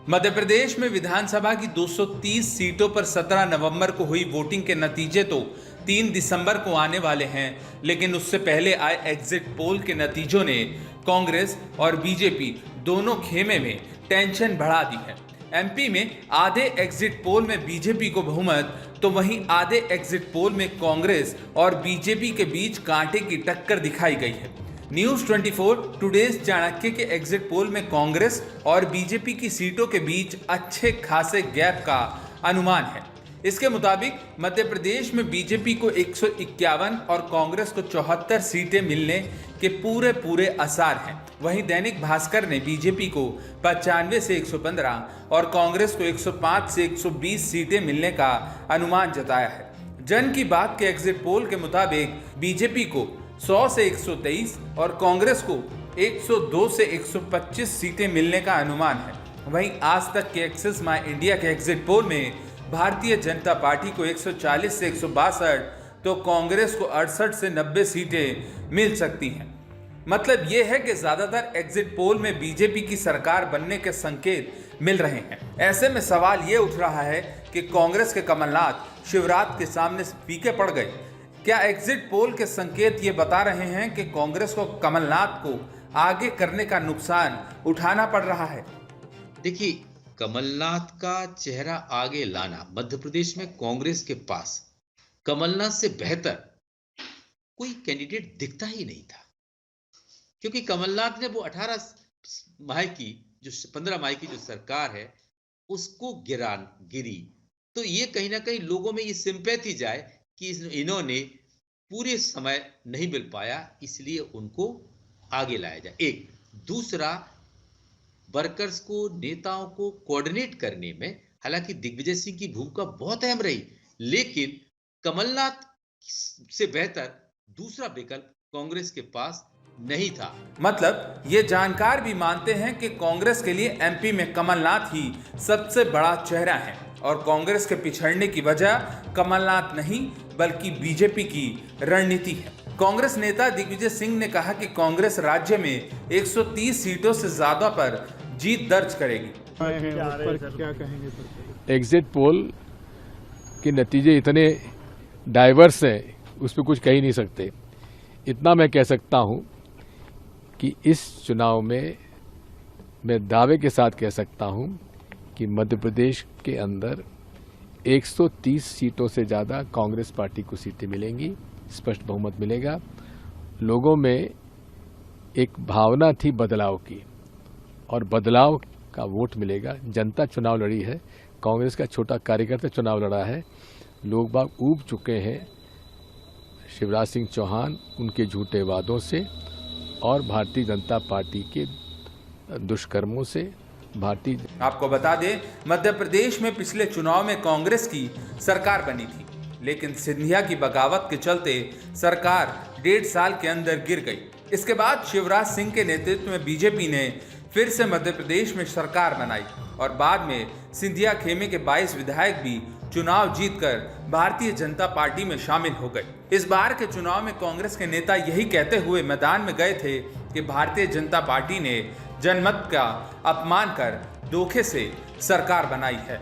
मध्य प्रदेश में विधानसभा की 230 सीटों पर 17 नवंबर को हुई वोटिंग के नतीजे तो 3 दिसंबर को आने वाले हैं, लेकिन उससे पहले आए एग्जिट पोल के नतीजों ने कांग्रेस और बीजेपी दोनों खेमे में टेंशन बढ़ा दी है। एमपी में आधे एग्जिट पोल में बीजेपी को बहुमत, तो वहीं आधे एग्जिट पोल में कांग्रेस और बीजेपी के बीच कांटे की टक्कर दिखाई गई है। न्यूज 24 टुडेज चाणक्य के एग्जिट पोल में कांग्रेस और बीजेपी की सीटों के बीच अच्छे खासे गैप का अनुमान है। इसके मुताबिक मध्य प्रदेश में बीजेपी को 151 और कांग्रेस को 74 सीटें मिलने के पूरे आसार हैं। वहीं दैनिक भास्कर ने बीजेपी को 95 से 115 और कांग्रेस को 105 से 120 सीटें मिलने का अनुमान जताया है। जन की बात के एग्जिट पोल के मुताबिक बीजेपी को 100 से 123 और कांग्रेस को 102 से 125 सीटें मिलने का अनुमान है। वहीं आज तक के एक्सिस माई इंडिया के एग्जिट पोल में भारतीय जनता पार्टी को 140 से 162 तो कांग्रेस को 68 से 90 सीटें मिल सकती हैं। मतलब ये है कि ज्यादातर एग्जिट पोल में बीजेपी की सरकार बनने के संकेत मिल रहे हैं। ऐसे में सवाल ये उठ रहा है कि कांग्रेस के कमलनाथ शिवराज के सामने फीके पड़ गए। क्या एग्जिट पोल के संकेत ये बता रहे हैं कि कांग्रेस को कमलनाथ को आगे करने का नुकसान उठाना पड़ रहा है? देखिए, कमलनाथ का चेहरा आगे लाना मध्य प्रदेश में कांग्रेस के पास कमलनाथ से बेहतर कोई कैंडिडेट दिखता ही नहीं था, क्योंकि कमलनाथ ने वो 18 माह की जो 15 माह की जो सरकार है उसको गिरी, तो ये कहीं ना कहीं लोगों में ये सिंपैथी जाए कि इन्होंने पूरे समय नहीं मिल पाया, इसलिए उनको आगे लाया जाए। एक दूसरा, वर्कर्स को, नेताओं को कोऑर्डिनेट करने में हालांकि दिग्विजय सिंह की भूमिका बहुत अहम रही, लेकिन कमलनाथ से बेहतर दूसरा विकल्प कांग्रेस के पास नहीं था। मतलब ये जानकार भी मानते हैं कि कांग्रेस के लिए एमपी में कमलनाथ ही सबसे बड़ा चेहरा है और कांग्रेस के पिछड़ने की वजह कमलनाथ नहीं बल्कि बीजेपी की रणनीति है। कांग्रेस नेता दिग्विजय सिंह ने कहा कि कांग्रेस राज्य में 130 सीटों से ज्यादा पर जीत दर्ज करेगी। क्या कहेंगे? एग्जिट पोल के नतीजे इतने डाइवर्स हैं, उस पर कुछ कह ही नहीं सकते। इतना मैं कह सकता हूं कि इस चुनाव में मैं दावे के साथ कह सकता हूं कि मध्य प्रदेश के अंदर 130 सीटों से ज़्यादा कांग्रेस पार्टी को सीटें मिलेंगी, स्पष्ट बहुमत मिलेगा। लोगों में एक भावना थी बदलाव की और बदलाव का वोट मिलेगा। जनता चुनाव लड़ी है, कांग्रेस का छोटा कार्यकर्ता चुनाव लड़ा है। लोग बाग ऊब चुके हैं शिवराज सिंह चौहान, उनके झूठे वादों से और भारतीय जनता पार्टी के दुष्कर्मों से। आपको बता दें, मध्य प्रदेश में पिछले चुनाव में कांग्रेस की सरकार बनी थी, लेकिन सिंधिया की बगावत के चलते सरकार 1.5 साल के अंदर गिर गई। इसके बाद शिवराज सिंह के नेतृत्व में बीजेपी ने फिर से मध्य प्रदेश में सरकार बनाई और बाद में सिंधिया खेमे के 22 विधायक भी चुनाव जीतकर भारतीय जनता पार्टी में शामिल हो गए। इस बार के चुनाव में कांग्रेस के नेता यही कहते हुए मैदान में गए थे कि भारतीय जनता पार्टी ने जनमत का अपमान कर धोखे से सरकार बनाई है।